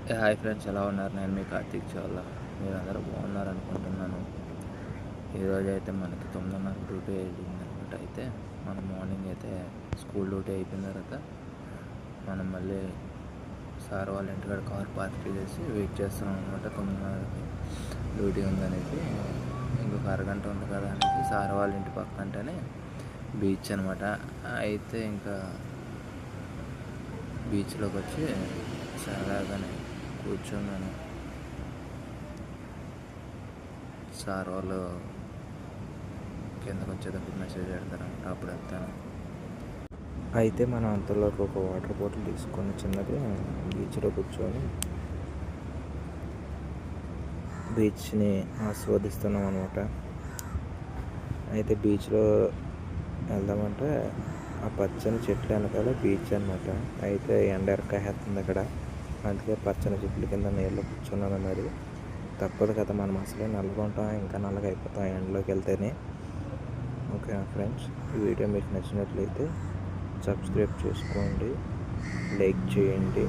Hi friends, ఎలా ఉన్నారు? నేను మీ కార్తీక్ చావ్లా. మీరందరూ బాగున్నారు అనుకుంటున్నాను. ఈరోజు అయితే మనకి 9:30 డ్యూటీ అయిందనమాట. అయితే మనం మార్నింగ్ అయితే స్కూల్ డ్యూటీ అయిపోయిన తర్వాత మనం మళ్ళీ సార్ వాళ్ళ ఇంటికాడ కార్ పార్క్ చేసి వెయిట్ చేస్తున్నాం అనమాట. 9:30కి డ్యూటీ ఉందనేసి, ఇంకొక అరగంట ఉంది కదా అనేసి సార్ వాళ్ళ ఇంటి పక్కంటేనే బీచ్ అనమాట. అయితే ఇంకా బీచ్లోకి వచ్చి సరదాగానే కూర్చున్నాను. సార్ వాళ్ళు కిందకు వచ్చేటప్పుడు మెసేజ్ పెడతారంట, అప్పుడు వెళ్తాను. అయితే మనం అంతలోకి ఒక వాటర్ బాటిల్ తీసుకొని చిన్నది బీచ్లో కూర్చొని బీచ్ని ఆస్వాదిస్తున్నాం అనమాట. అయితే బీచ్లో వెళ్దామంటే ఆ పచ్చని చెట్లు వెనకాల బీచ్ అనమాట. అయితే ఎండ ఎరకాయేస్తుంది అక్కడ, అందుకే పచ్చని చెట్ల కింద నీళ్ళు కూర్చున్నాను. మరి తప్పదు కదా, మనం అసలే నల్లగా ఉంటాం, ఇంకా నల్లగా అయిపోతాం ఎండలోకి వెళ్తేనే. ఓకే ఫ్రెండ్స్, ఈ వీడియో మీకు నచ్చినట్లయితే సబ్స్క్రైబ్ చేసుకోండి, లైక్ చేయండి.